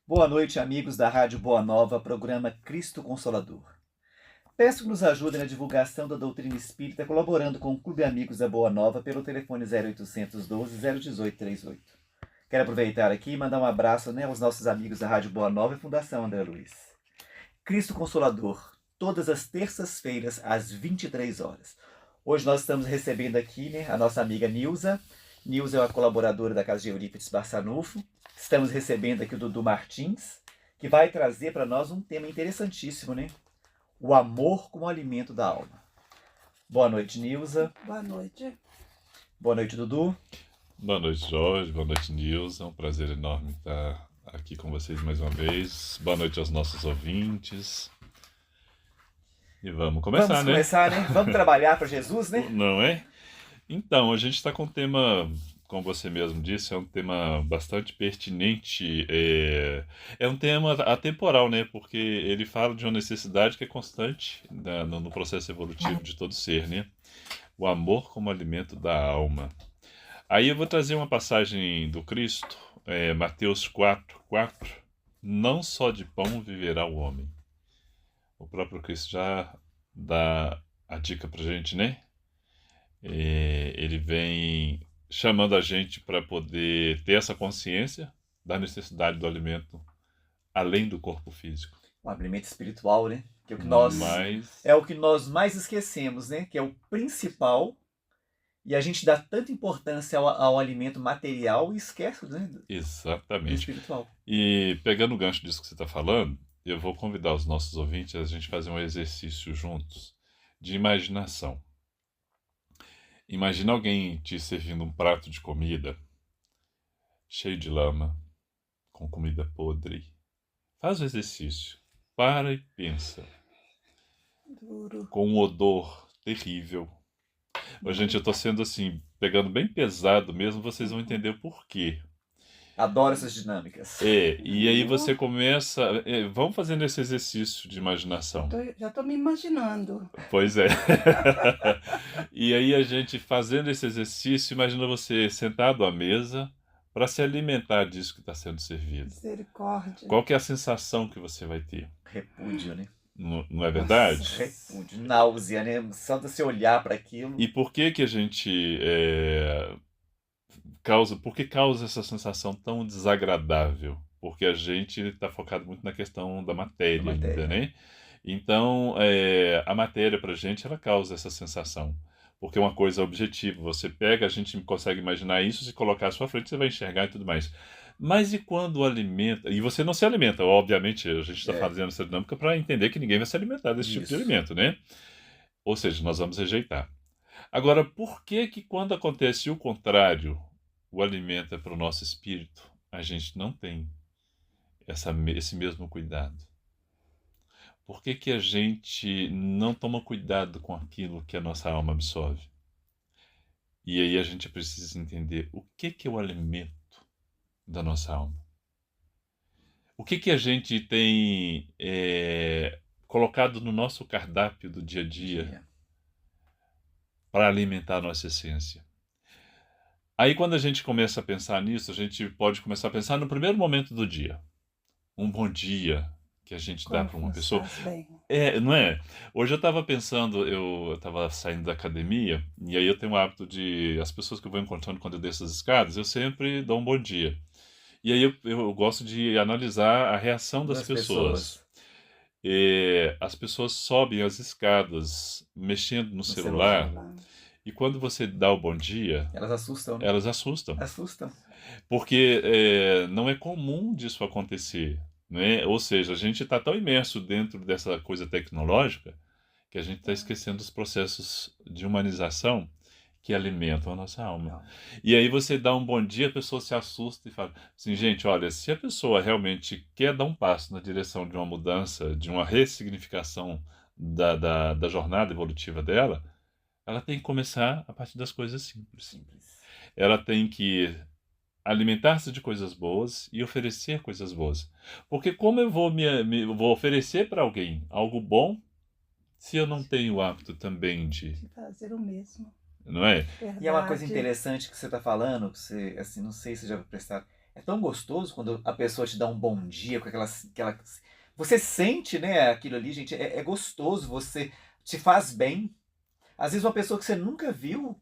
Boa noite, amigos da Rádio Boa Nova, programa Cristo Consolador. Peço que nos ajudem na divulgação da doutrina espírita, colaborando com o Clube Amigos da Boa Nova pelo telefone 0812 018 38. Quero aproveitar aqui e mandar um abraço aos nossos amigos da Rádio Boa Nova e Fundação André Luiz. Cristo Consolador, todas as terças-feiras, às 23 horas. Hoje nós estamos recebendo aqui a nossa amiga Nilza. Nilza é uma colaboradora da Casa de Eurípides Barçanufo. Estamos recebendo aqui o Dudu Martins, que vai trazer para nós um tema interessantíssimo, né? O amor como alimento da alma. Boa noite, Nilza. Boa noite. Boa noite, Dudu. Boa noite, Jorge. Boa noite, Nilza. É um prazer enorme estar aqui com vocês mais uma vez. Boa noite aos nossos ouvintes. E vamos começar, Vamos começar, né? Vamos trabalhar para Jesus, né? Não é? Então, a gente está com um tema, como você mesmo disse, é um tema bastante pertinente. É um tema atemporal, né? Porque ele fala de uma necessidade que é constante no processo evolutivo de todo ser, né? O amor como alimento da alma. Aí eu vou trazer uma passagem do Cristo, Mateus 4:4. Não só de pão viverá o homem. O próprio Cristo já dá a dica pra gente, né? Ele vem chamando a gente para poder ter essa consciência da necessidade do alimento além do corpo físico. O alimento espiritual, né? Que é o que nós mais esquecemos, né? Que é o principal. E a gente dá tanta importância ao alimento material e esquece, né? Exatamente. Do espiritual. E pegando o gancho disso que você está falando, eu vou convidar os nossos ouvintes a gente fazer um exercício juntos de imaginação. Imagina alguém te servindo um prato de comida cheio de lama, com comida podre. Faz o exercício. Para e pensa. Duro. Com um odor terrível. Gente, eu tô sendo assim, pegando bem pesado mesmo, vocês vão entender o porquê. Adoro essas dinâmicas. E aí você começa... vamos fazendo esse exercício de imaginação. Já tô me imaginando. Pois é. E aí a gente fazendo esse exercício, imagina você sentado à mesa para se alimentar disso que está sendo servido. Misericórdia. Qual que é a sensação que você vai ter? Repúdio, né? Não é verdade? Nossa, repúdio, náusea, né? Só de você olhar para aquilo. E por que a gente por que causa essa sensação tão desagradável? Porque a gente está focado muito na questão da matéria, ainda, né? Então, a matéria para a gente, ela causa essa sensação. Porque é uma coisa objetiva. Você pega, a gente consegue imaginar isso, se colocar à sua frente, você vai enxergar e tudo mais. Mas e quando alimenta? E você não se alimenta, obviamente, a gente está fazendo essa dinâmica para entender que ninguém vai se alimentar desse tipo de alimento, né? Ou seja, nós vamos rejeitar. Agora, por que quando acontece o contrário, o alimento é para o nosso espírito, a gente não tem esse mesmo cuidado? Por que a gente não toma cuidado com aquilo que a nossa alma absorve? E aí a gente precisa entender o que é o alimento da nossa alma. O que a gente tem colocado no nosso cardápio do dia a dia para alimentar a nossa essência. Aí quando a gente começa a pensar nisso, a gente pode começar a pensar no primeiro momento do dia. Um bom dia que a gente dá para uma pessoa. Não é? Hoje eu estava pensando, eu estava saindo da academia, e aí eu tenho o hábito de, as pessoas que eu vou encontrando quando eu desço as escadas, eu sempre dou um bom dia. E aí eu gosto de analisar a reação das pessoas. As pessoas sobem as escadas mexendo no celular. E quando você dá o bom dia... Elas assustam, né? Elas assustam. Assustam. Porque não é comum disso acontecer, né? Ou seja, a gente está tão imerso dentro dessa coisa tecnológica que a gente está esquecendo os processos de humanização que alimentam a nossa alma. E aí você dá um bom dia, a pessoa se assusta e fala assim, gente, olha, se a pessoa realmente quer dar um passo na direção de uma mudança, de uma ressignificação da jornada evolutiva dela, ela tem que começar a partir das coisas simples. Ela tem que alimentar-se de coisas boas e oferecer coisas boas. Porque como eu vou oferecer para alguém algo bom se eu não tenho o hábito também de fazer o mesmo? Não é? E é uma coisa interessante que você está falando, que você, assim, não sei se já vai prestar. É tão gostoso quando a pessoa te dá um bom dia com você sente, né, aquilo ali, gente, é gostoso, você te faz bem. Às vezes uma pessoa que você nunca viu,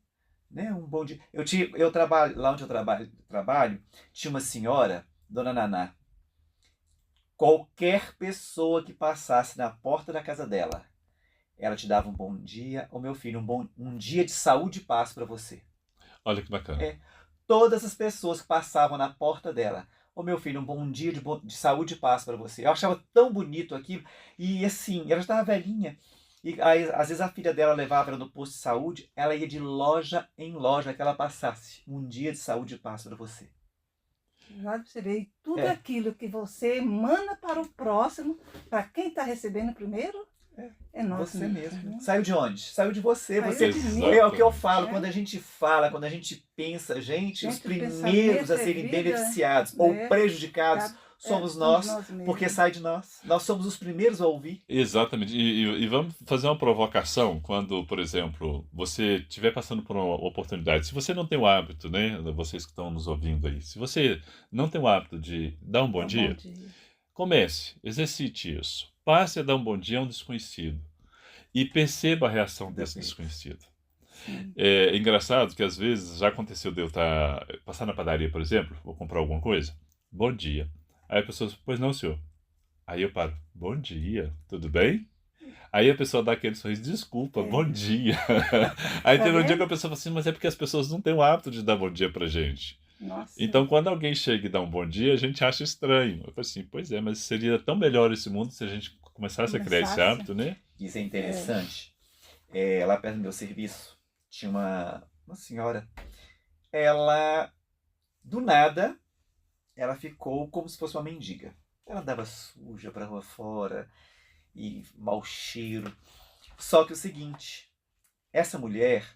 né, um bom dia. Eu trabalho, lá onde eu trabalho, tinha uma senhora, Dona Naná. Qualquer pessoa que passasse na porta da casa dela, ela te dava um bom dia. Ô meu filho, um dia de saúde e paz para você. Olha que bacana. É, todas as pessoas que passavam na porta dela. Ô meu filho, um bom dia de saúde e paz para você. Eu achava tão bonito aquilo. E assim, ela já estava velhinha. E aí, às vezes a filha dela levava ela no posto de saúde, ela ia de loja em loja que ela passasse. Um dia de saúde e paz para você. Olha pra você ver, e tudo É. aquilo que você emana para o próximo, para quem está recebendo primeiro, é nosso Você mesmo. mesmo. Saiu de onde? Saiu de você. Saiu Você de mim. é o que eu falo. É. Quando a gente fala, quando a gente pensa, gente, os Gente, o primeiros a pensamento é serem vida, beneficiados ou né? prejudicados somos nós, mesmos. porque sai de nós. Nós somos os primeiros a ouvir. Exatamente. E vamos fazer uma provocação quando, por exemplo, você estiver passando por uma oportunidade. Se você não tem o hábito, né, vocês que estão nos ouvindo aí, se você não tem o hábito de dar um bom dia, comece, exercite isso. Passe a dar um bom dia a um desconhecido e perceba a reação desse desconhecido. É engraçado que às vezes já aconteceu de eu passar na padaria, por exemplo, vou comprar alguma coisa. Bom dia. Aí a pessoa, pois não, senhor. Aí eu paro, bom dia, tudo bem? Aí a pessoa dá aquele sorriso, desculpa, bom dia. Aí teve um dia que a pessoa fala assim, mas é porque as pessoas não têm o hábito de dar bom dia pra gente. Nossa. Então quando alguém chega e dá um bom dia, a gente acha estranho. Eu falo assim, pois é, mas seria tão melhor esse mundo se a gente começasse a criar esse hábito, né? Isso é interessante. Lá perto do meu serviço, tinha uma senhora. Ela, do nada, ela ficou como se fosse uma mendiga. Ela andava suja pra rua fora e mau cheiro. Só que o seguinte, essa mulher,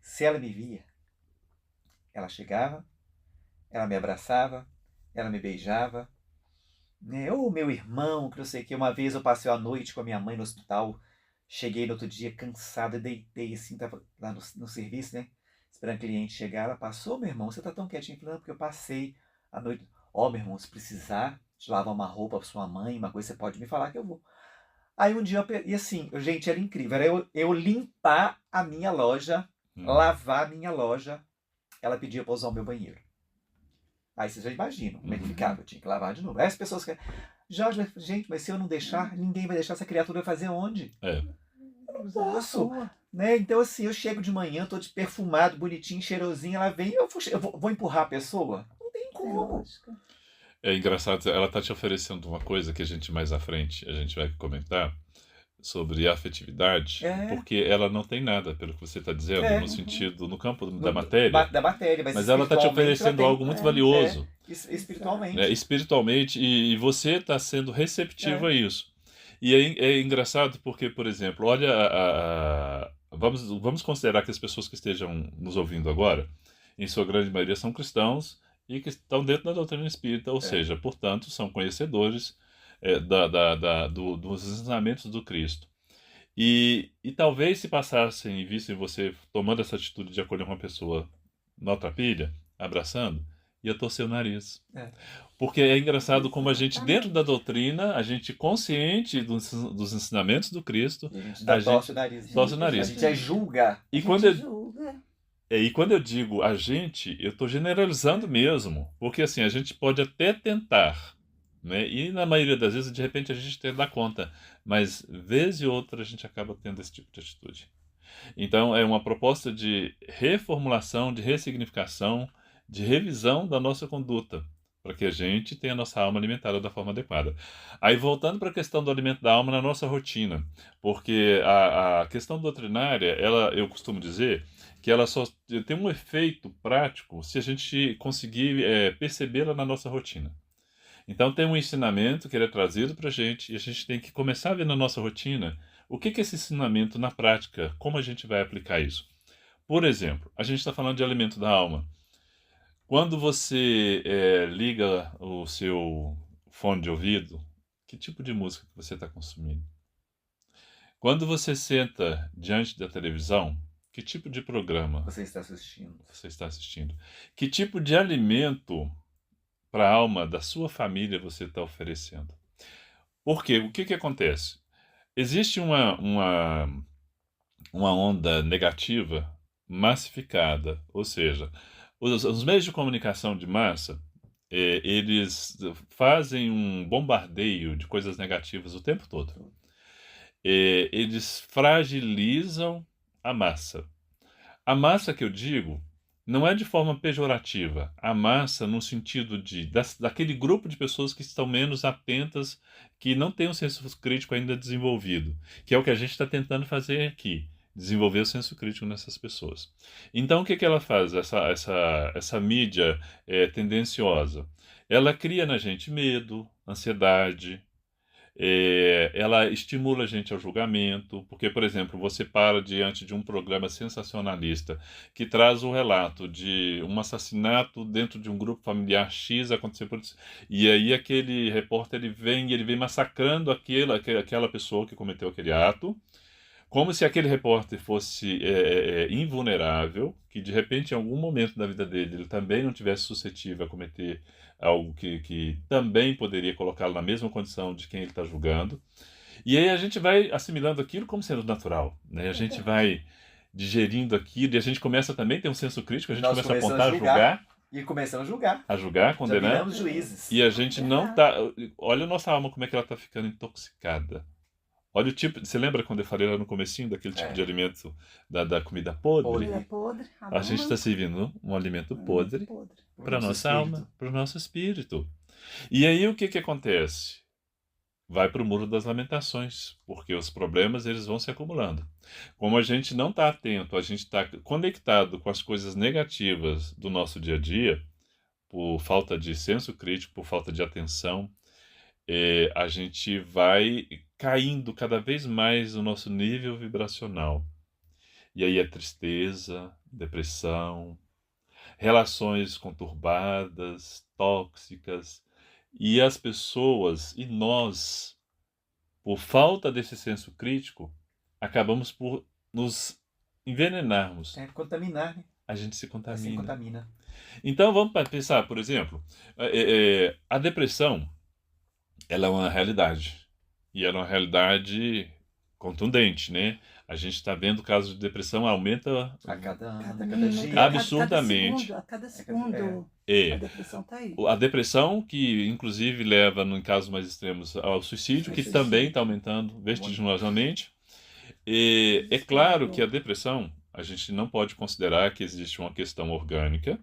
se ela me via, ela chegava, ela me abraçava, ela me beijava, né? Ou meu irmão, que não sei o que. Uma vez eu passei a noite com a minha mãe no hospital, cheguei no outro dia cansado e deitei assim, tava lá no serviço, né? Esperando o cliente chegar, ela passou, meu irmão, você tá tão quietinho? Falando, porque eu passei a noite. Ó, meu irmão, se precisar de lavar uma roupa pra sua mãe, uma coisa, você pode me falar que eu vou. Aí um dia e assim, gente, era incrível. Era eu limpar a minha loja, lavar a minha loja. Ela pedia pra usar o meu banheiro. Aí vocês já imaginam como é que ficava. Eu tinha que lavar de novo. Aí as pessoas que. Jorge, gente, mas se eu não deixar, ninguém vai deixar. Essa criatura vai fazer onde? Eu não posso. Né? Então, assim, eu chego de manhã, tô de perfumado, bonitinho, cheirosinho. Ela vem, eu vou empurrar a pessoa? Não tem como. É engraçado, ela tá te oferecendo uma coisa que a gente mais à frente, a gente vai comentar sobre afetividade, porque ela não tem nada, pelo que você está dizendo, no sentido, no campo da matéria, mas ela está te oferecendo algo muito valioso. Espiritualmente. Né? Espiritualmente, e você está sendo receptivo a isso. E é engraçado porque, por exemplo, olha, vamos considerar que as pessoas que estejam nos ouvindo agora, em sua grande maioria, são cristãos e que estão dentro da doutrina espírita, ou seja, portanto, são conhecedores dos ensinamentos do Cristo. E talvez se passassem e vissem você tomando essa atitude de acolher uma pessoa na outra pilha, abraçando, ia torcer o nariz. Porque é engraçado como a gente, dentro da doutrina, a gente consciente dos ensinamentos do Cristo, a gente torce o nariz. A gente é julga. E quando eu digo a gente, eu estou generalizando mesmo. Porque assim, a gente pode até tentar, né? E na maioria das vezes, de repente, a gente tem que dar conta. Mas, vez e outra, a gente acaba tendo esse tipo de atitude. Então, é uma proposta de reformulação, de ressignificação, de revisão da nossa conduta, para que a gente tenha a nossa alma alimentada da forma adequada. Aí, voltando para a questão do alimento da alma na nossa rotina, porque a questão doutrinária, eu costumo dizer que ela só tem um efeito prático se a gente conseguir percebê-la na nossa rotina. Então tem um ensinamento que ele é trazido para a gente e a gente tem que começar a ver na nossa rotina o que é esse ensinamento na prática, como a gente vai aplicar isso. Por exemplo, a gente está falando de alimento da alma. Quando você liga o seu fone de ouvido, que tipo de música que você está consumindo? Quando você senta diante da televisão, Que tipo de programa Você está assistindo. você está assistindo? Que tipo de alimento para a alma da sua família você está oferecendo? Porque o que acontece? Existe uma onda negativa massificada, ou seja, os meios de comunicação de massa, eles fazem um bombardeio de coisas negativas o tempo todo. Eles fragilizam a massa. A massa que eu digo não é de forma pejorativa. A massa no sentido daquele grupo de pessoas que estão menos atentas, que não tem um senso crítico ainda desenvolvido, que é o que a gente está tentando fazer aqui, desenvolver o senso crítico nessas pessoas. Então, o que ela faz, essa mídia tendenciosa? Ela cria na gente medo, ansiedade, ela estimula a gente ao julgamento, porque, por exemplo, você para diante de um programa sensacionalista que traz o relato de um assassinato dentro de um grupo familiar X aconteceu por isso, e aí aquele repórter ele vem massacrando aquela pessoa que cometeu aquele ato, como se aquele repórter fosse invulnerável, que de repente em algum momento da vida dele ele também não tivesse suscetível a cometer algo que também poderia colocá-lo na mesma condição de quem ele está julgando. E aí a gente vai assimilando aquilo como sendo natural, né? A gente vai digerindo aquilo e a gente começa também a ter um senso crítico, a gente Nós começa a começamos apontar, a a julgar, E começamos a julgar. a Já condenar, viramos juízes. e a gente não tá... Olha a nossa alma como é que ela está ficando intoxicada. Olha o tipo. Você lembra quando eu falei lá no comecinho daquele tipo de alimento da comida podre? Comida podre. A gente está servindo um alimento podre para a nossa alma, para o nosso espírito. E aí o que acontece? Vai para o muro das lamentações, porque os problemas eles vão se acumulando. Como a gente não está atento, a gente está conectado com as coisas negativas do nosso dia a dia, por falta de senso crítico, por falta de atenção, a gente vai caindo cada vez mais no nosso nível vibracional. E aí é tristeza, depressão, relações conturbadas, tóxicas. E as pessoas, e nós, por falta desse senso crítico, acabamos por nos envenenarmos. Contaminar, né? A gente se contamina. Assim contamina. Então vamos pensar, por exemplo, a depressão, ela é uma realidade. E ela é uma realidade contundente, né? A gente está vendo casos de depressão aumenta A cada ano, a Cada cada minuto, dia. absurdamente. A cada segundo. É. A depressão está aí. A depressão, que inclusive leva, em casos mais extremos, ao suicídio, que também está aumentando vertiginosamente. E é claro que a depressão, a gente não pode considerar que existe uma questão orgânica,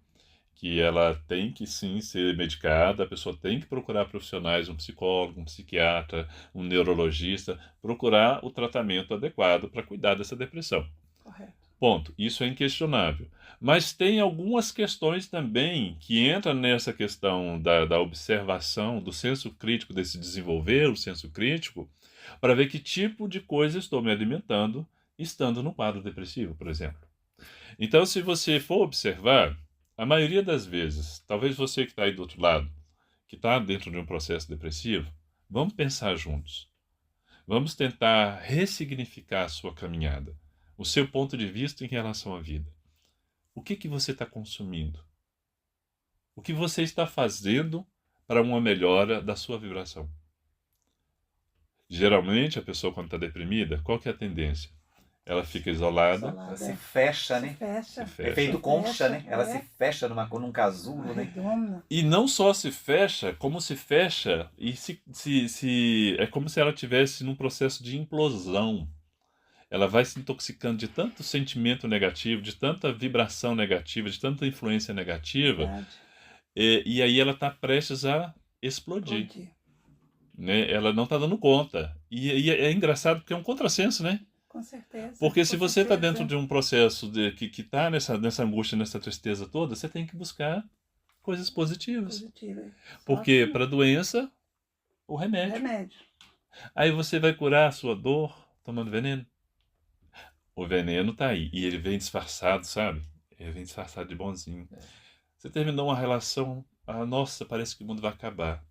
que ela tem que sim ser medicada, a pessoa tem que procurar profissionais, um psicólogo, um psiquiatra, um neurologista, procurar o tratamento adequado para cuidar dessa depressão. Correto. Ponto. Isso é inquestionável. Mas tem algumas questões também que entram nessa questão da observação, do senso crítico, desse desenvolver o senso crítico, para ver que tipo de coisa estou me alimentando estando no quadro depressivo, por exemplo. Então, se você for observar, a maioria das vezes, talvez você que está aí do outro lado, que está dentro de um processo depressivo, vamos pensar juntos. Vamos tentar ressignificar a sua caminhada, o seu ponto de vista em relação à vida. O que você está consumindo? O que você está fazendo para uma melhora da sua vibração? Geralmente, a pessoa quando está deprimida, qual que é a tendência? Ela fica isolada. Ela se fecha, né? Fecha. Se fecha. Efeito concha, né? Ela É. se fecha num casulo, né? Redonda. E não só se fecha, como se fecha e é como se ela estivesse num processo de implosão. Ela vai se intoxicando de tanto sentimento negativo, de tanta vibração negativa, de tanta influência negativa, Verdade. e aí ela está prestes a explodir. Explodir. Né? Ela não está dando conta. E é engraçado porque é um contrassenso, né? Com certeza. Porque se com você está certeza. dentro de um processo que está nessa angústia, nessa tristeza toda, você tem que buscar coisas positivas. Positiva. Porque Só para a doença, o remédio. remédio. Aí você vai curar a sua dor tomando veneno. O veneno tá aí. E ele vem disfarçado, sabe? Ele vem disfarçado de bonzinho. Você terminou uma relação, nossa, parece que o mundo vai acabar.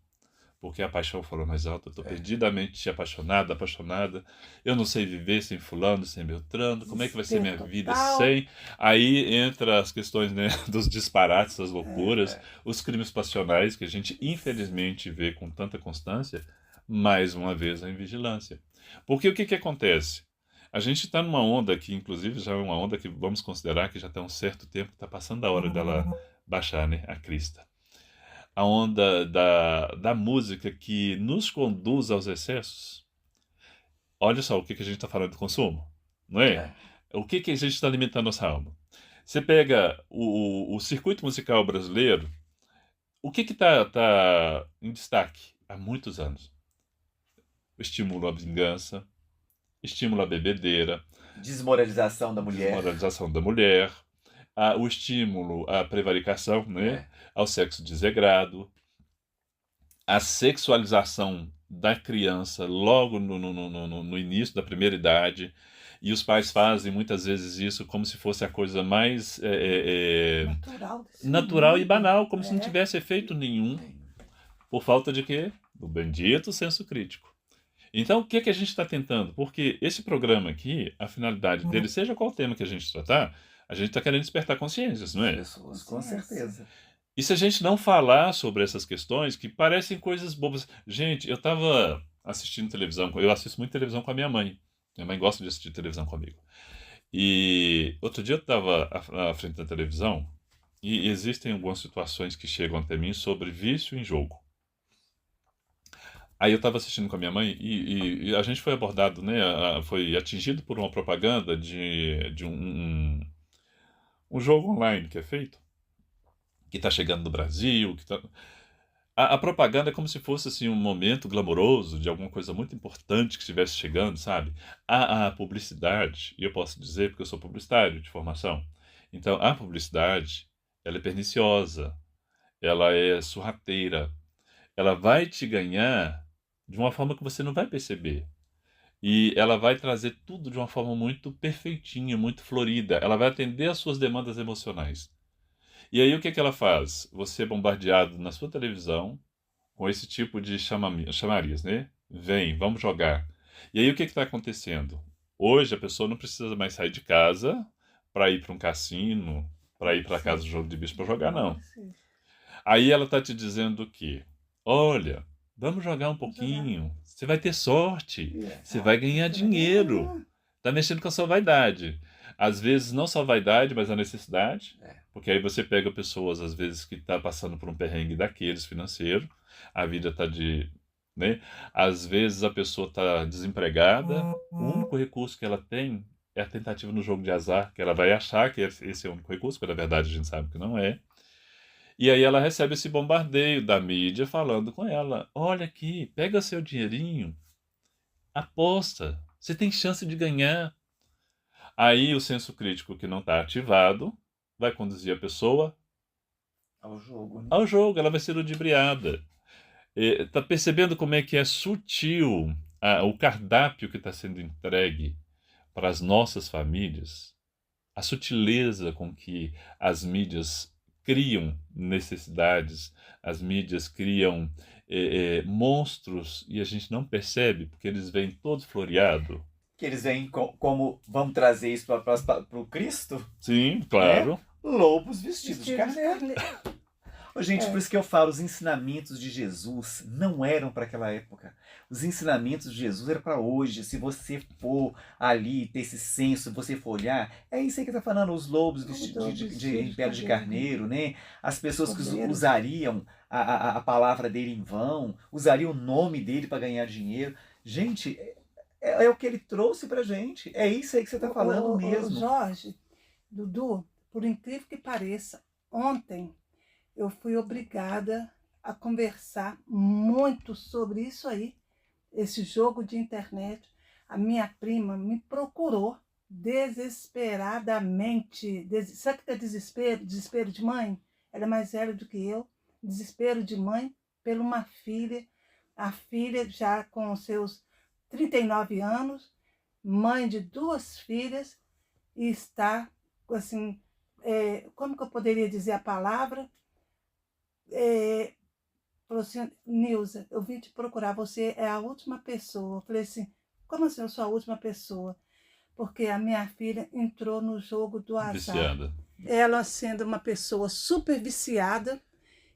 porque a paixão falou mais alto. Eu estou perdidamente apaixonada, apaixonada. Eu não sei viver sem fulano, sem Beltrano. Como é que vai ser minha vida sem? Aí entra as questões, né, dos disparates, das loucuras, os crimes passionais que a gente infelizmente vê com tanta constância. Mais uma vez a invigilância. Porque o que acontece? A gente está numa onda que, inclusive, já é uma onda que vamos considerar que já está um certo tempo que está passando a hora dela baixar, né, a crista. A onda da música que nos conduz aos excessos. Olha só o que a gente está falando de consumo, não é? O que a gente está alimentando nossa alma? Você pega o circuito musical brasileiro, o que tá em destaque há muitos anos? O estímulo à vingança, estímulo à bebedeira, Desmoralização da mulher, o estímulo à prevaricação, né? Ao sexo desregrado, a sexualização da criança logo no início da primeira idade, e os pais fazem muitas vezes isso como se fosse a coisa mais natural e banal, como se não tivesse efeito nenhum, por falta de quê? Do bendito senso crítico. Então, o que a gente está tentando? Porque esse programa aqui, a finalidade dele, seja qual tema que a gente tratar, a gente está querendo despertar consciências, não é? Pessoas, com certeza. E se a gente não falar sobre essas questões que parecem coisas bobas... Gente, eu estava assistindo televisão, eu assisto muito televisão com a minha mãe. Minha mãe gosta de assistir televisão comigo. E outro dia eu estava à frente da televisão e existem algumas situações que chegam até mim sobre vício em jogo. Aí eu estava assistindo com a minha mãe e a gente foi abordado, né? Foi atingido por uma propaganda de um jogo online que é feito, que está chegando no Brasil. A propaganda é como se fosse assim, um momento glamouroso de alguma coisa muito importante que estivesse chegando, sabe? A publicidade, e eu posso dizer porque eu sou publicitário de formação, então a publicidade, ela é perniciosa, ela é sorrateira, ela vai te ganhar de uma forma que você não vai perceber. E ela vai trazer tudo de uma forma muito perfeitinha, muito florida. Ela vai atender às suas demandas emocionais. E aí o que ela faz? Você é bombardeado na sua televisão com esse tipo de chamarias, né? Vem, vamos jogar. E aí o que está acontecendo? Hoje a pessoa não precisa mais sair de casa para ir para um cassino, para ir para casa do jogo de bicho para jogar, não. Aí ela está te dizendo o quê? Olha, vamos jogar um pouquinho. Você vai ter sorte. Você vai ganhar dinheiro. Está mexendo com a sua vaidade. Às vezes não só a vaidade, mas a necessidade. Porque aí você pega pessoas, às vezes, que estão passando por um perrengue daqueles financeiro. A vida está de... né? Às vezes a pessoa está desempregada. O único recurso que ela tem é a tentativa no jogo de azar, que ela vai achar que esse é o único recurso, porque na verdade a gente sabe que não é. E aí ela recebe esse bombardeio da mídia falando com ela: olha aqui, pega seu dinheirinho, aposta, você tem chance de ganhar. Aí o senso crítico que não está ativado vai conduzir a pessoa ao jogo, né? Ao jogo, ela vai ser ludibriada. Está percebendo como é que é sutil o cardápio que está sendo entregue para as nossas famílias? A sutileza com que as mídias criam necessidades, as mídias criam monstros e a gente não percebe porque eles vêm todo floreado. Que eles vêm como, vamos trazer isso para o Cristo? Sim, claro. Lobos vestidos de carneiro. Gente, por isso que eu falo, os ensinamentos de Jesus não eram para aquela época. Os ensinamentos de Jesus eram para hoje. Se você for ali, ter esse senso, você for olhar, é isso aí que está falando, os lobos vestidos de pele de carneiro, né? As pessoas que usariam a palavra dele em vão, usariam o nome dele para ganhar dinheiro. Gente, é o que ele trouxe para gente. É isso aí que você está falando mesmo. Jorge, Dudu, por incrível que pareça, ontem eu fui obrigada a conversar muito sobre isso aí, esse jogo de internet. A minha prima me procurou desesperadamente. Sabe o que é desespero? Desespero de mãe? Ela é mais velha do que eu. Desespero de mãe por uma filha. A filha já com seus 39 anos, mãe de 2 filhas, e está, assim, como que eu poderia dizer a palavra? falou assim, Nilza, eu vim te procurar, você é a última pessoa. Eu falei assim, como assim eu sou a última pessoa? Porque a minha filha entrou no jogo do azar. Viciada. Ela sendo uma pessoa super viciada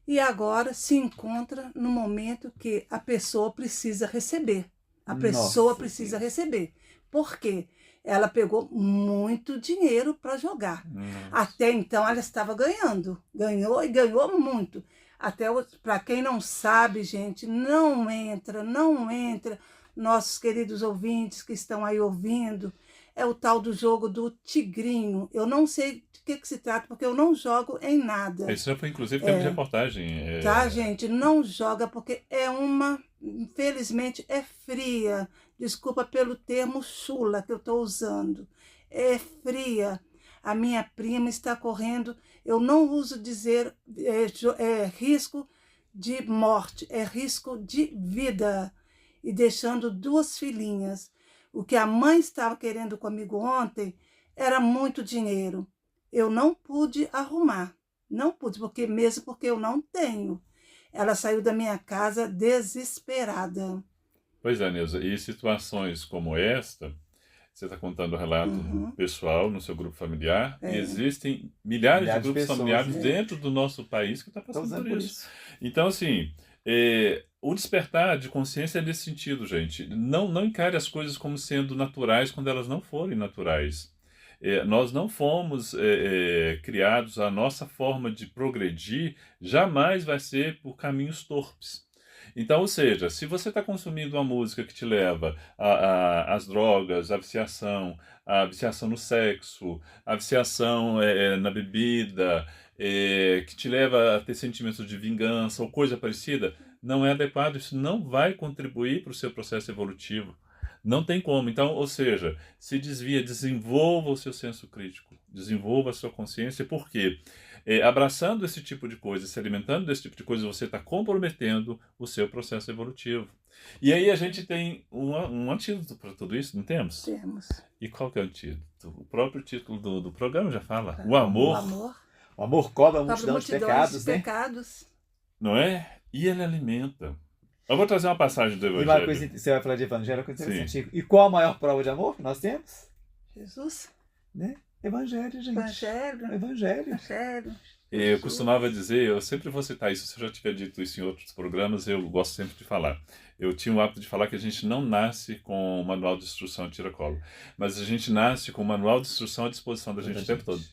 e agora se encontra no momento que a pessoa precisa receber. A pessoa precisa receber. Por quê? Ela pegou muito dinheiro para jogar. Até então ela estava ganhando. Ganhou e ganhou muito. Até para quem não sabe, gente, não entra. Nossos queridos ouvintes que estão aí ouvindo, é o tal do jogo do tigrinho. Eu não sei de que se trata, porque eu não jogo em nada. Isso já foi, inclusive, tema de reportagem. Tá, gente? Não joga, porque é uma... Infelizmente, é fria. Desculpa pelo termo chula que eu estou usando. É fria. A minha prima está correndo... Eu não uso dizer risco de morte, é risco de vida. E deixando 2 filhinhas. O que a mãe estava querendo comigo ontem era muito dinheiro. Eu não pude arrumar. Não pude, porque eu não tenho. Ela saiu da minha casa desesperada. Pois é, Neuza. E situações como esta, você está contando o relato pessoal no seu grupo familiar, e existem milhares de grupos familiares dentro do nosso país que estão passando por isso. Então, assim, o despertar de consciência é nesse sentido, gente. Não encare as coisas como sendo naturais quando elas não forem naturais. Nós não fomos criados, a nossa forma de progredir jamais vai ser por caminhos torpes. Então, ou seja, se você está consumindo uma música que te leva às drogas, à viciação no sexo, a viciação na bebida, que te leva a ter sentimentos de vingança ou coisa parecida, não é adequado, isso não vai contribuir para o seu processo evolutivo. Não tem como. Então, ou seja, se desvia, desenvolva o seu senso crítico, desenvolva a sua consciência, porque abraçando esse tipo de coisa, se alimentando desse tipo de coisa, você está comprometendo o seu processo evolutivo. E aí a gente tem um antídoto para tudo isso, não temos? Temos. E qual que é o antídoto? O próprio título do programa já fala. O amor. O amor cobre a multidão de pecados, né? Não é? E ele alimenta. Eu vou trazer uma passagem do Evangelho. E uma coisa, você vai falar de Evangelho, uma coisa interessante. E qual a maior prova de amor que nós temos? Jesus. Né? Evangelho, gente. Evangelho. Eu costumava dizer, eu sempre vou citar isso, se eu já tiver dito isso em outros programas, eu gosto sempre de falar. Eu tinha o hábito de falar que a gente não nasce com o manual de instrução a tiracolo, mas a gente nasce com o manual de instrução à disposição da gente o tempo todo.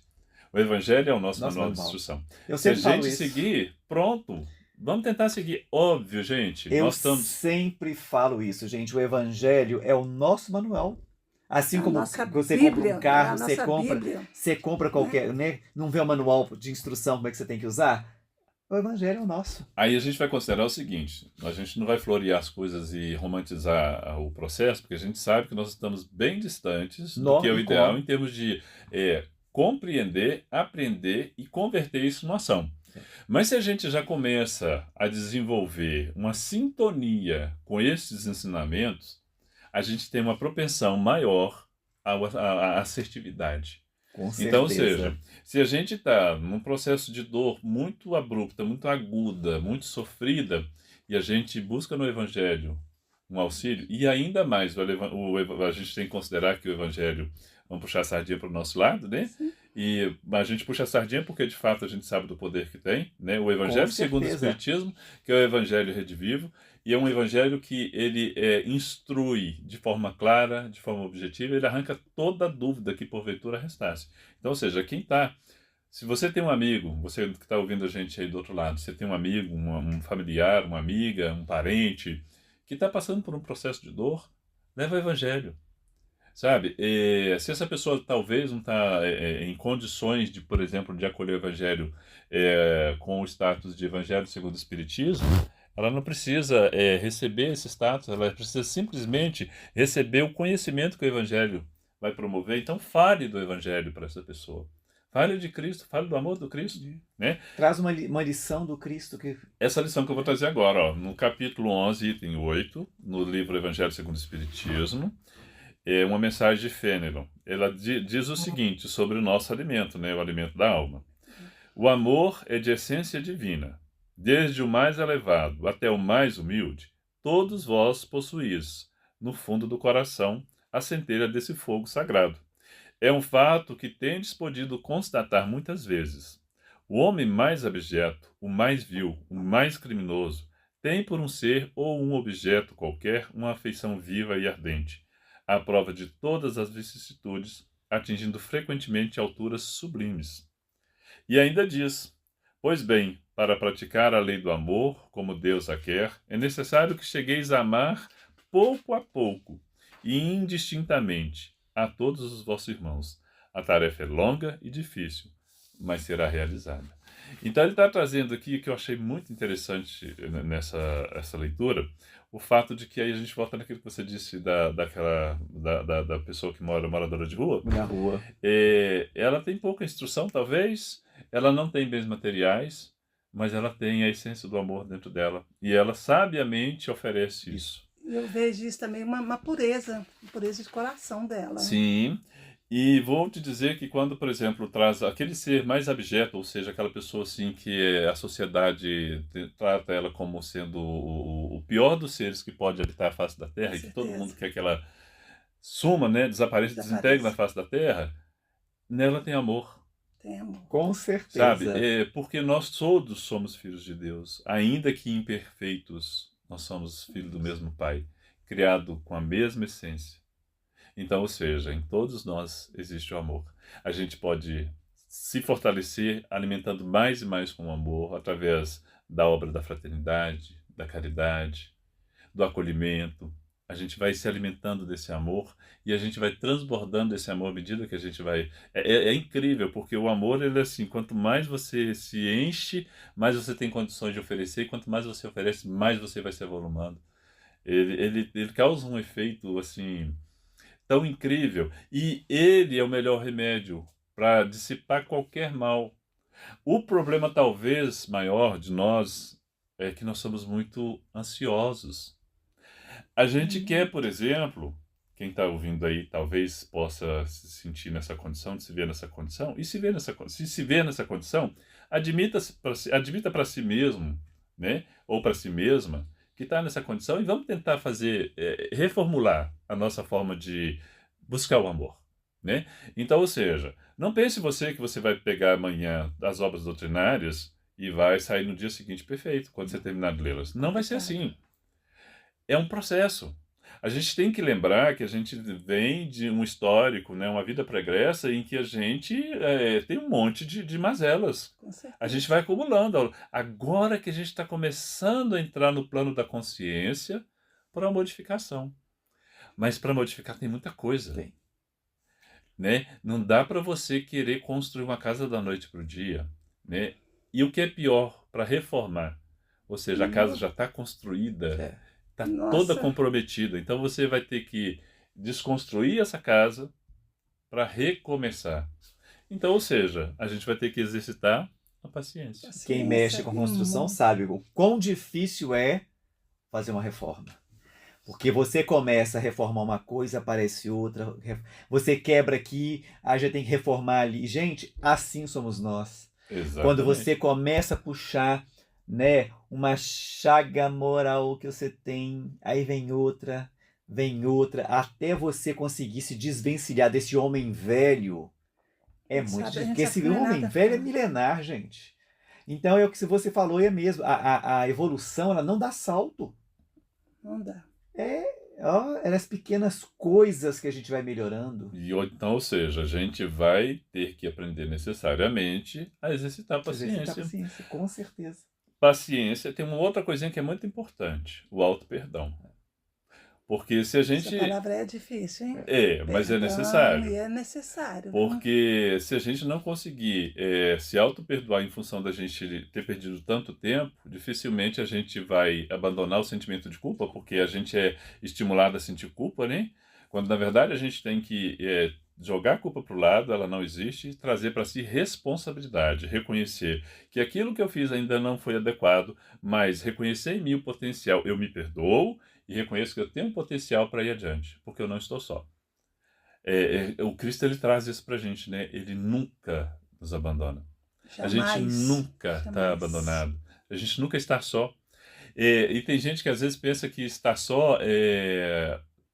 O Evangelho é o nosso manual de instrução. Se a gente seguir, pronto. Vamos tentar seguir. Óbvio, gente. Eu sempre falo isso, gente. O Evangelho é o nosso manual. Assim como você compra um carro, você compra qualquer, né? Não vê o manual de instrução como é que você tem que usar? O Evangelho é o nosso. Aí a gente vai considerar o seguinte: a gente não vai florear as coisas e romantizar o processo, porque a gente sabe que nós estamos bem distantes do que é o ideal em termos de compreender, aprender e converter isso numa ação. Mas se a gente já começa a desenvolver uma sintonia com esses ensinamentos, a gente tem uma propensão maior à assertividade. Com certeza. Então, ou seja, se a gente está num processo de dor muito abrupta, muito aguda, muito sofrida, e a gente busca no Evangelho um auxílio, e ainda mais, a gente tem que considerar que o Evangelho, vamos puxar a sardinha para o nosso lado, né? Sim. E a gente puxa a sardinha porque, de fato, a gente sabe do poder que tem, né? O Evangelho segundo o Espiritismo, que é o Evangelho Redivivo, e é um Evangelho que ele instrui de forma clara, de forma objetiva, ele arranca toda dúvida que porventura restasse. Então, ou seja, se você tem um amigo, você que está ouvindo a gente aí do outro lado, você tem um amigo, um familiar, uma amiga, um parente, que está passando por um processo de dor, leva o Evangelho. Sabe, se essa pessoa talvez não está em condições de, por exemplo, de acolher o Evangelho com o status de Evangelho segundo o Espiritismo, ela não precisa receber esse status, ela precisa simplesmente receber o conhecimento que o Evangelho vai promover. Então fale do Evangelho para essa pessoa. Fale de Cristo, fale do amor do Cristo. Né? Traz uma lição do Cristo. Essa lição que eu vou trazer agora, no capítulo 11, item 8, no livro Evangelho segundo o Espiritismo, é uma mensagem de Fenelon. Ela diz o seguinte sobre o nosso alimento, né, o alimento da alma. O amor é de essência divina. desde o mais elevado até o mais humilde, todos vós possuís, no fundo do coração, a centelha desse fogo sagrado. É um fato que tendes podido constatar muitas vezes. O homem mais abjeto, o mais vil, o mais criminoso, tem por um ser ou um objeto qualquer uma afeição viva e ardente, à prova de todas as vicissitudes, atingindo frequentemente alturas sublimes. E ainda diz: pois bem, para praticar a lei do amor, como Deus a quer, é necessário que chegueis a amar pouco a pouco e indistintamente a todos os vossos irmãos. A tarefa é longa e difícil, mas será realizada. Então ele está trazendo aqui, que eu achei muito interessante essa leitura, o fato de que aí a gente volta naquilo que você disse da pessoa que moradora de rua. Na rua. Ela tem pouca instrução, talvez, ela não tem bens materiais, mas ela tem a essência do amor dentro dela. E ela sabiamente oferece isso. Eu vejo isso também, uma pureza de coração dela. Né? Sim. E vou te dizer que quando, por exemplo, traz aquele ser mais abjeto, ou seja, aquela pessoa assim que a sociedade trata ela como sendo o pior dos seres que pode habitar a face da Terra, e que todo mundo quer que ela suma, né, desapareça, desintegre na face da Terra, nela tem amor. Tem amor. Com certeza. Sabe? Porque nós todos somos filhos de Deus, ainda que imperfeitos, nós somos filhos do mesmo Pai, criado com a mesma essência. Então, ou seja, em todos nós existe o amor. A gente pode se fortalecer alimentando mais e mais com o amor através da obra da fraternidade, da caridade, do acolhimento. A gente vai se alimentando desse amor e a gente vai transbordando esse amor à medida que a gente vai... É incrível, porque o amor, ele é assim, quanto mais você se enche, mais você tem condições de oferecer, e quanto mais você oferece, mais você vai se avolumando. Ele causa um efeito, assim, tão incrível. E ele é o melhor remédio para dissipar qualquer mal. O problema, talvez, maior de nós é que nós somos muito ansiosos. A gente quer, por exemplo, quem está ouvindo aí talvez possa se sentir nessa condição, de se ver nessa condição, e se vê nessa condição, admita para si mesmo, né, ou para si mesma, que está nessa condição, e vamos tentar reformular a nossa forma de buscar o amor. Né? Então, ou seja, não pense você que você vai pegar amanhã as obras doutrinárias e vai sair no dia seguinte perfeito, quando você terminar de lê-las. Não vai ser assim. É um processo. A gente tem que lembrar que a gente vem de um histórico, né, uma vida pregressa, em que a gente tem um monte de mazelas. A gente vai acumulando. Agora que a gente está começando a entrar no plano da consciência para a modificação. Mas para modificar tem muita coisa. Tem. Né? Não dá para você querer construir uma casa da noite para o dia. Né? E o que é pior, para reformar. Ou seja, a casa já está construída, está toda comprometida. Então você vai ter que desconstruir essa casa para recomeçar. Então, ou seja, a gente vai ter que exercitar a paciência. Quem mexe com construção sabe o quão difícil é fazer uma reforma. Porque você começa a reformar uma coisa, aparece outra. Você quebra aqui, aí já tem que reformar ali. Gente, assim somos nós. Exatamente. Quando você começa a puxar, né, uma chaga moral que você tem, aí vem outra, até você conseguir se desvencilhar desse homem velho. É muito difícil. Porque esse homem velho é milenar, gente. Então é o que você falou, é mesmo. A evolução, ela não dá salto. Não dá. É as pequenas coisas que a gente vai melhorando. E então, ou seja, a gente vai ter que aprender necessariamente a exercitar a paciência. Exercitar a paciência, com certeza. Paciência tem uma outra coisinha que é muito importante, o auto-perdão. Porque se a gente... Essa palavra é difícil, hein? Mas é necessário. E é necessário. Porque se a gente não conseguir se auto-perdoar em função da gente ter perdido tanto tempo, dificilmente a gente vai abandonar o sentimento de culpa, porque a gente é estimulado a sentir culpa, né? Quando, na verdade, a gente tem que jogar a culpa para o lado, ela não existe, e trazer para si responsabilidade, reconhecer que aquilo que eu fiz ainda não foi adequado, mas reconhecer em mim o potencial, eu me perdoo, e reconheço que eu tenho um potencial para ir adiante, porque eu não estou só. O Cristo, ele traz isso para a gente, né? Ele nunca nos abandona. Jamais, a gente nunca está abandonado. A gente nunca está só. E tem gente que às vezes pensa que estar só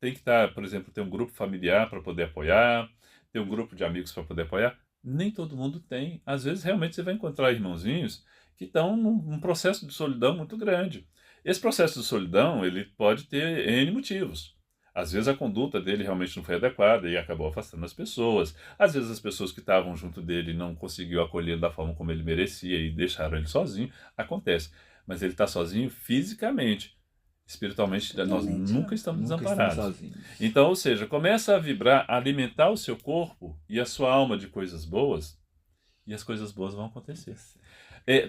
tem que estar, por exemplo, ter um grupo familiar para poder apoiar, ter um grupo de amigos para poder apoiar. Nem todo mundo tem. Às vezes realmente você vai encontrar irmãozinhos que estão num processo de solidão muito grande. Esse processo de solidão, ele pode ter N motivos. Às vezes a conduta dele realmente não foi adequada e acabou afastando as pessoas. Às vezes as pessoas que estavam junto dele não conseguiu acolher da forma como ele merecia e deixaram ele sozinho. Acontece. Mas ele está sozinho fisicamente. Espiritualmente, nós nunca estamos desamparados. Então, ou seja, começa a vibrar, a alimentar o seu corpo e a sua alma de coisas boas, e as coisas boas vão acontecer.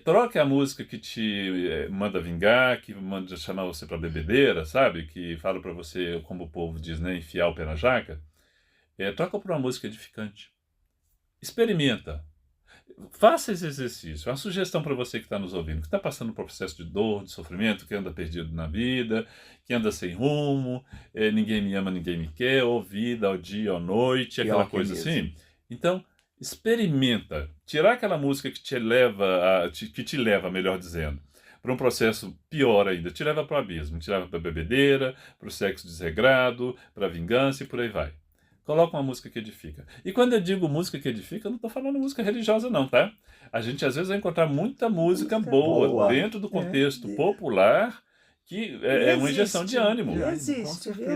Troque a música que te manda vingar, que manda chamar você para bebedeira, sabe? Que fala para você, como o povo diz, né, enfiar o pé na jaca. Troca por uma música edificante. Experimenta. Faça esse exercício. Uma sugestão para você que está nos ouvindo, que está passando por um processo de dor, de sofrimento, que anda perdido na vida, que anda sem rumo, ninguém me ama, ninguém me quer, ou vida, ou dia, ou noite, aquela coisa assim. Então, experimenta. Tirar aquela música que te leva, melhor dizendo, para um processo pior ainda. Te leva para o abismo, te leva para a bebedeira, para o sexo desregrado, para a vingança e por aí vai. Coloca uma música que edifica. E quando eu digo música que edifica, eu não estou falando música religiosa não, tá? A gente às vezes vai encontrar muita música boa dentro do contexto popular, que é uma injeção de ânimo.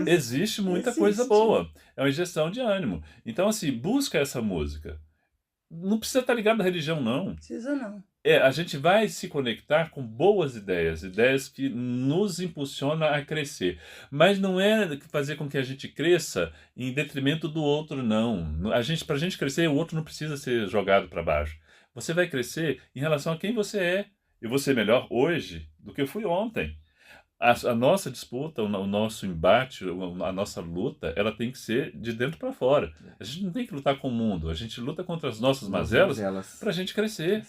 Existe muita coisa boa. É uma injeção de ânimo. Então, assim, busca essa música. Não precisa estar ligado à religião, não. Precisa não. A gente vai se conectar com boas ideias, ideias que nos impulsionam a crescer. Mas não é fazer com que a gente cresça em detrimento do outro, não. Para a gente crescer, o outro não precisa ser jogado para baixo. Você vai crescer em relação a quem você é. Eu vou ser melhor hoje do que eu fui ontem. A nossa disputa, o nosso embate, a nossa luta, ela tem que ser de dentro para fora. A gente não tem que lutar com o mundo, a gente luta contra as nossas mazelas para a gente crescer.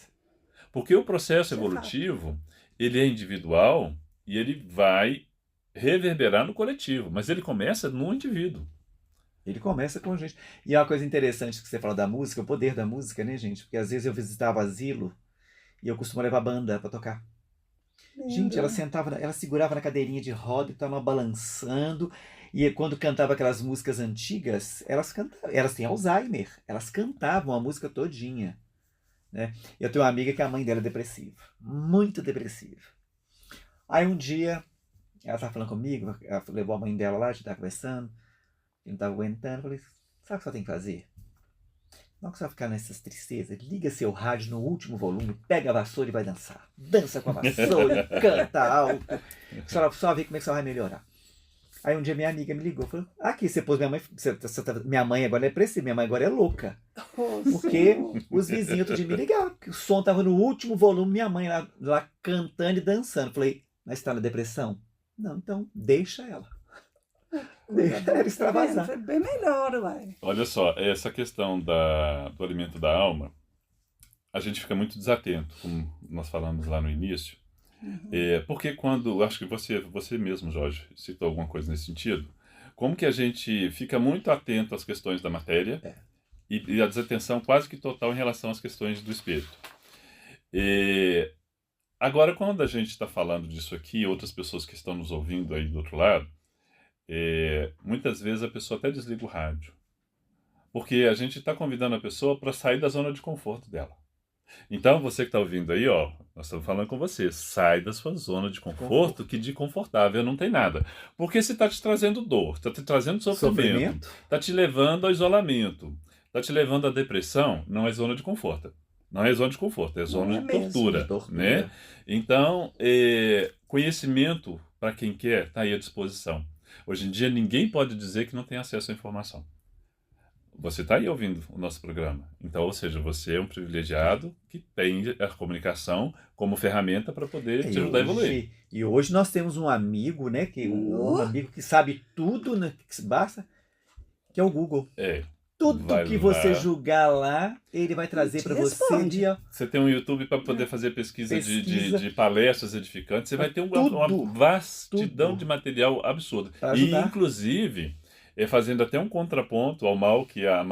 Porque o processo evolutivo, ele é individual e ele vai reverberar no coletivo, mas ele começa no indivíduo. Ele começa com a gente. E é uma coisa interessante que você fala da música, o poder da música, né, gente? Porque às vezes eu visitava asilo e eu costumo levar banda para tocar. Gente, ela segurava na cadeirinha de roda e estava balançando. E quando cantava aquelas músicas antigas, elas têm Alzheimer. Elas cantavam a música todinha. Né? Eu tenho uma amiga que a mãe dela é depressiva. Muito depressiva. Aí um dia, ela estava falando comigo, ela levou a mãe dela lá, a gente estava conversando, eu não estava aguentando. Eu falei, sabe o que você tem que fazer? Não que você vai ficar nessas tristezas, liga seu rádio no último volume, pega a vassoura e vai dançar. Dança com a vassoura, canta alto. Só ver como é que você vai melhorar. Aí um dia minha amiga me ligou, falou, aqui, você pôs minha mãe, minha mãe agora é depressiva, minha mãe agora é louca. Porque os vizinhos outro dia me ligaram, que o som estava no último volume, minha mãe lá cantando e dançando. Falei, mas está na depressão? Não, então deixa ela. Deixa ela extravasar. Foi bem melhor, uai. Olha só, essa questão do alimento da alma, a gente fica muito desatento, como nós falamos lá no início. Porque acho que você mesmo, Jorge, citou alguma coisa nesse sentido, como que a gente fica muito atento às questões da matéria e a desatenção quase que total em relação às questões do espírito. Agora, quando a gente está falando disso aqui, outras pessoas que estão nos ouvindo aí do outro lado, muitas vezes a pessoa até desliga o rádio, porque a gente está convidando a pessoa para sair da zona de conforto dela. Então, você que está ouvindo aí, ó, nós estamos falando com você, sai da sua zona de conforto, que de confortável não tem nada. Porque se está te trazendo dor, está te trazendo sofrimento, está te levando ao isolamento, está te levando à depressão, não é zona de conforto. Não é zona de conforto, é zona de tortura, né? Então, conhecimento, para quem quer, está aí à disposição. Hoje em dia, ninguém pode dizer que não tem acesso à informação. Você está aí ouvindo o nosso programa. Então, ou seja, você é um privilegiado que tem a comunicação como ferramenta para poder te ajudar a evoluir. E hoje nós temos um amigo, né? Um amigo que sabe tudo, né, que basta, que é o Google. Tudo que você julgar lá, ele vai trazer para você. Você tem um YouTube para poder fazer pesquisa. De palestras edificantes. Você vai ter uma vastidão de material absurdo. E, inclusive, fazendo até um contraponto ao mal que a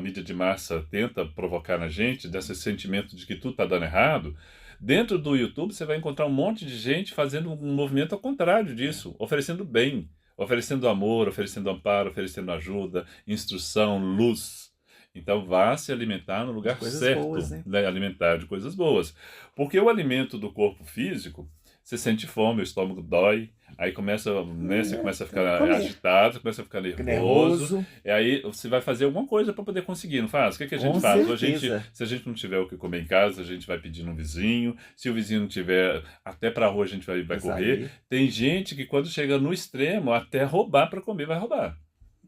mídia de massa tenta provocar na gente, desse sentimento de que tudo está dando errado, Dentro do YouTube você vai encontrar um monte de gente fazendo um movimento ao contrário disso, oferecendo bem, oferecendo amor, oferecendo amparo, oferecendo ajuda, instrução, luz. Então vá se alimentar no lugar coisas certo, boas, né? Alimentar de coisas boas. Porque o alimento do corpo físico, você sente fome, o estômago dói, aí começa, né, você começa a ficar comer. agitado, começa a ficar nervoso, e aí você vai fazer alguma coisa para poder conseguir, não faz? O que, que a gente Com faz? certeza. Se a gente não tiver o que comer em casa, a gente vai pedir no vizinho, se o vizinho não tiver, até para a rua a gente vai Mas correr. aí, Tem gente que quando chega no extremo, até roubar para comer, vai roubar.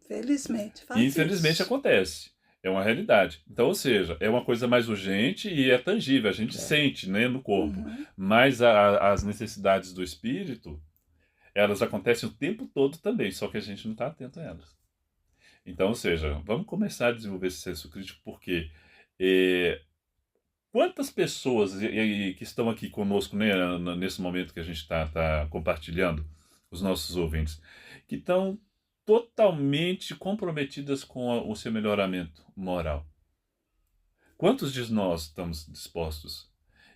Felizmente, faz E infelizmente isso. acontece. É uma realidade. Então, ou seja, é uma coisa mais urgente e é tangível, a gente sente, né, no corpo. Uhum. Mas as necessidades do espírito, elas acontecem o tempo todo também, só que a gente não está atento a elas. Então, ou seja, vamos começar a desenvolver esse senso crítico, porque quantas pessoas que estão aqui conosco, né, nesse momento que a gente está compartilhando, os nossos ouvintes, que estão totalmente comprometidas com o seu melhoramento moral? Quantos de nós estamos dispostos?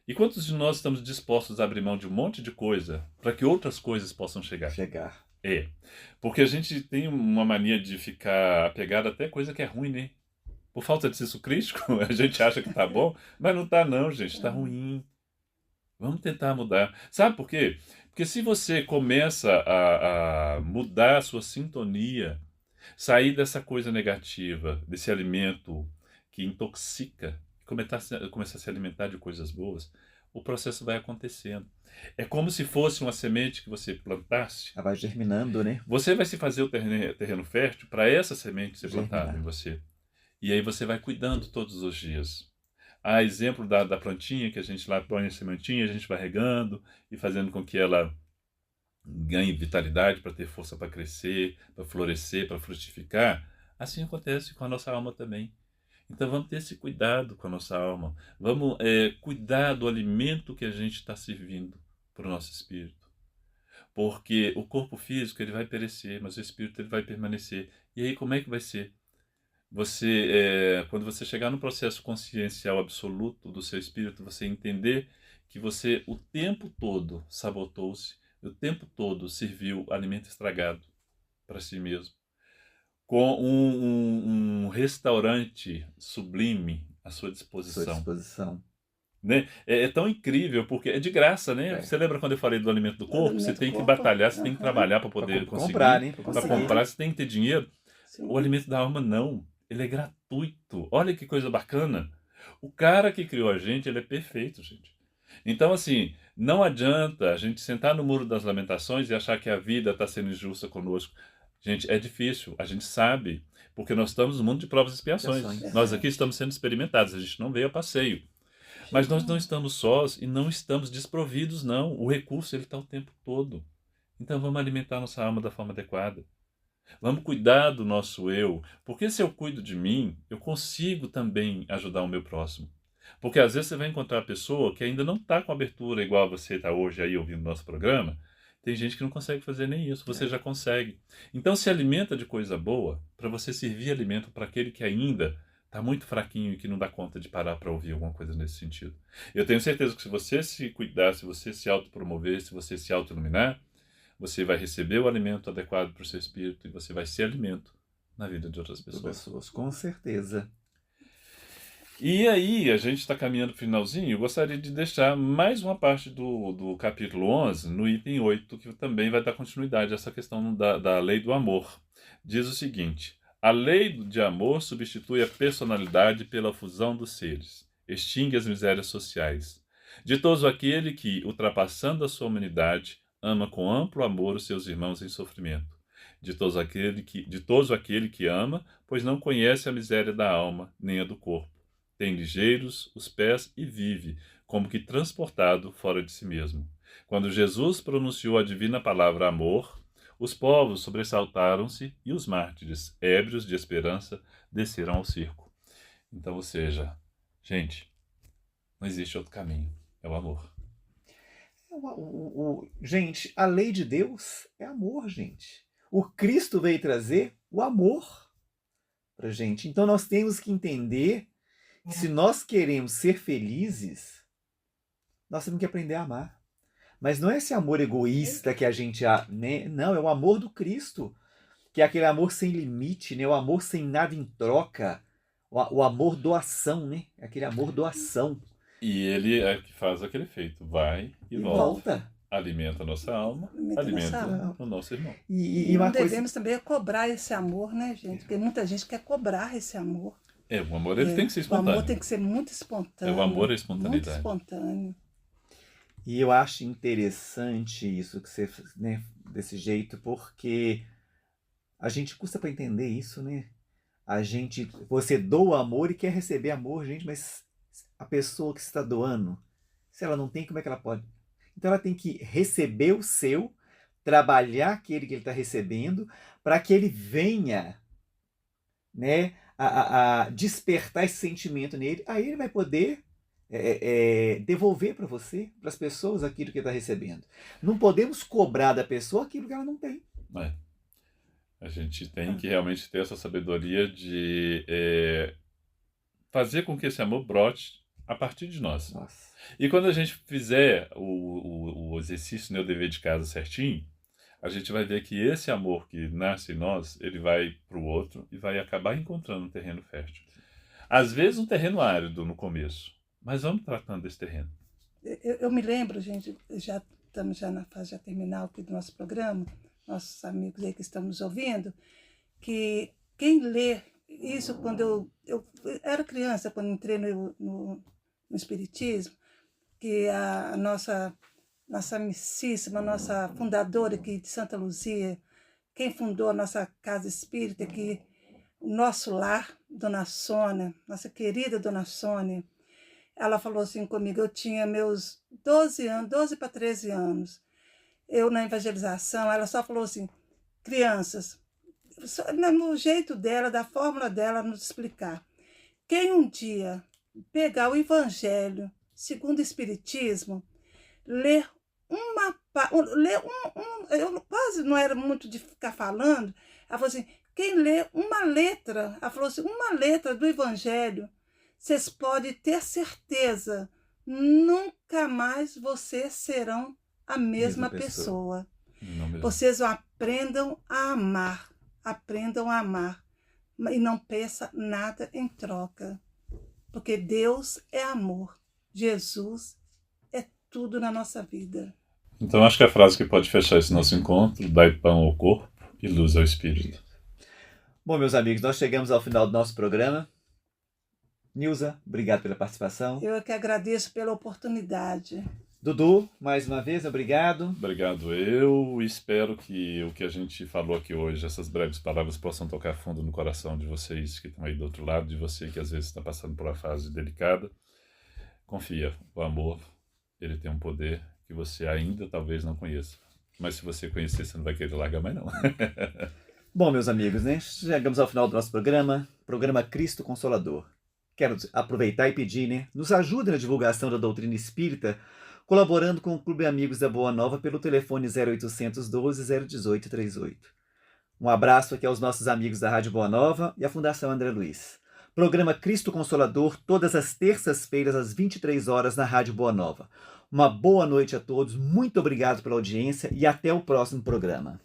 E quantos de nós estamos dispostos a abrir mão de um monte de coisa para que outras coisas possam chegar? É. Porque a gente tem uma mania de ficar apegado até coisa que é ruim, né? Por falta de senso crítico, a gente acha que tá bom, mas não tá não, gente, tá ruim. Vamos tentar mudar. Sabe por quê? Porque se você começa a mudar a sua sintonia, sair dessa coisa negativa, desse alimento que intoxica, começar a se alimentar de coisas boas, o processo vai acontecendo. É como se fosse uma semente que você plantasse. ela vai germinando, né? Você vai se fazer o terreno fértil para essa semente ser plantada Germinar. em você. E aí você vai cuidando todos os dias. A exemplo da plantinha que a gente lá põe a sementinha, a gente vai regando e fazendo com que ela ganhe vitalidade para ter força para crescer, para florescer, para frutificar. Assim acontece com a nossa alma também. Então vamos ter esse cuidado com a nossa alma. Vamos cuidar do alimento que a gente está servindo para o nosso espírito. Porque o corpo físico ele vai perecer, mas o espírito ele vai permanecer. E aí como é que vai ser? Quando você chegar no processo consciencial absoluto do seu espírito, você entender que você o tempo todo sabotou-se, o tempo todo serviu alimento estragado para si mesmo, com um restaurante sublime à sua disposição. Né? É tão incrível, porque é de graça, né? Você lembra quando eu falei do alimento do corpo? Você tem que batalhar, você tem que trabalhar para poder conseguir. Comprar, né? Para comprar, você tem que ter dinheiro. Sim. O alimento da alma não. Ele é gratuito. Olha que coisa bacana. O cara que criou a gente, ele é perfeito, gente. Então, assim, não adianta a gente sentar no muro das lamentações e achar que a vida está sendo injusta conosco. Gente, é difícil. A gente sabe, porque nós estamos no mundo de provas e expiações. Nós aqui estamos sendo experimentados. A gente não veio a passeio. Mas nós não estamos sós e não estamos desprovidos, não. O recurso, ele está o tempo todo. Então, vamos alimentar nossa alma da forma adequada. Vamos cuidar do nosso eu, porque se eu cuido de mim, eu consigo também ajudar o meu próximo. Porque às vezes você vai encontrar a pessoa que ainda não está com abertura igual você está hoje aí ouvindo nosso programa. Tem gente que não consegue fazer nem isso, você já consegue. Então se alimenta de coisa boa para você servir alimento para aquele que ainda está muito fraquinho e que não dá conta de parar para ouvir alguma coisa nesse sentido. Eu tenho certeza que se você se cuidar, se você se autopromover, se você se autoiluminar, você vai receber o alimento adequado para o seu espírito e você vai ser alimento na vida de outras pessoas. Com certeza. E aí, a gente está caminhando para o finalzinho, eu gostaria de deixar mais uma parte do capítulo 11, no item 8, que também vai dar continuidade a essa questão da lei do amor. Diz o seguinte: a lei de amor substitui a personalidade pela fusão dos seres, extingue as misérias sociais. Ditoso aquele que, ultrapassando a sua humanidade, ama com amplo amor os seus irmãos em sofrimento. Ditoso aquele que ama, pois não conhece a miséria da alma, nem a do corpo. Tem ligeiros os pés e vive, como que transportado fora de si mesmo. Quando Jesus pronunciou a divina palavra amor, os povos sobressaltaram-se e os mártires, ébrios de esperança, desceram ao circo. Então, ou seja, gente, não existe outro caminho, é o amor. Gente, a lei de Deus é amor, gente. O Cristo veio trazer o amor pra gente. Então nós temos que entender que se nós queremos ser felizes, Nós temos que aprender a amar. Mas não é esse amor egoísta que a gente... Né? Não, é o amor do Cristo. Que é aquele amor sem limite, né? O amor sem nada em troca. O amor doação, né? Aquele amor doação. E ele é que faz aquele efeito. Vai e volta. Alimenta a nossa alma, alimenta o nosso irmão. E não devemos também cobrar esse amor, né, gente? Porque muita gente quer cobrar esse amor. O amor ele tem que ser espontâneo. O amor tem que ser muito espontâneo. O amor é espontaneidade. Muito espontâneo. E eu acho interessante isso que você, né, desse jeito, porque a gente custa para entender isso, né? Você doa amor e quer receber amor, gente, mas a pessoa que está doando, se ela não tem, como é que ela pode? Então ela tem que receber o seu, trabalhar aquele que ele está recebendo, para que ele venha, né, a despertar esse sentimento nele. Aí ele vai poder devolver para você, para as pessoas, aquilo que ele está recebendo. Não podemos cobrar da pessoa aquilo que ela não tem. A gente tem que realmente ter essa sabedoria de fazer com que esse amor brote a partir de nós. Nossa. E quando a gente fizer o exercício, né, o dever de casa certinho, a gente vai ver que esse amor que nasce em nós, ele vai para o outro e vai acabar encontrando um terreno fértil. Às vezes um terreno árido no começo, mas vamos tratando desse terreno. Eu me lembro, gente, já estamos na fase terminal aqui do nosso programa, nossos amigos aí que estamos ouvindo, que quem lê isso, quando eu era criança, quando entrei no Espiritismo, que a nossa amicíssima, nossa fundadora aqui de Santa Luzia, quem fundou a nossa casa espírita aqui, o nosso lar, Dona Sônia, nossa querida Dona Sônia, ela falou assim comigo, eu tinha meus 12 para 13 anos, eu na evangelização, ela só falou assim, crianças, no jeito dela, da fórmula dela, nos explicar, quem um dia pegar o Evangelho segundo o Espiritismo, ler eu quase não era muito de ficar falando, ela falou assim, quem lê uma letra, ela falou assim, uma letra do Evangelho, vocês podem ter certeza, nunca mais vocês serão a mesma pessoa. Vocês aprendam a amar e não peça nada em troca, porque Deus é amor, Jesus é tudo na nossa vida. Então acho que a frase que pode fechar esse nosso encontro, dai pão ao corpo e luz ao espírito. Bom, meus amigos, nós chegamos ao final do nosso programa. Nilza, obrigado pela participação. Eu que agradeço pela oportunidade. Dudu, mais uma vez, obrigado. Obrigado eu. Espero que o que a gente falou aqui hoje, essas breves palavras, possam tocar fundo no coração de vocês que estão aí do outro lado, de você que às vezes está passando por uma fase delicada. Confia, o amor, ele tem um poder que você ainda talvez não conheça. Mas se você conhecer, você não vai querer largar mais não. Bom, meus amigos, né? Chegamos ao final do nosso programa Cristo Consolador. Quero aproveitar e pedir, né? Nos ajude na divulgação da doutrina espírita, colaborando com o Clube Amigos da Boa Nova pelo telefone 0800 12 018 38. Um abraço aqui aos nossos amigos da Rádio Boa Nova e à Fundação André Luiz. Programa Cristo Consolador, todas as terças-feiras, às 23 horas, na Rádio Boa Nova. Uma boa noite a todos, muito obrigado pela audiência e até o próximo programa.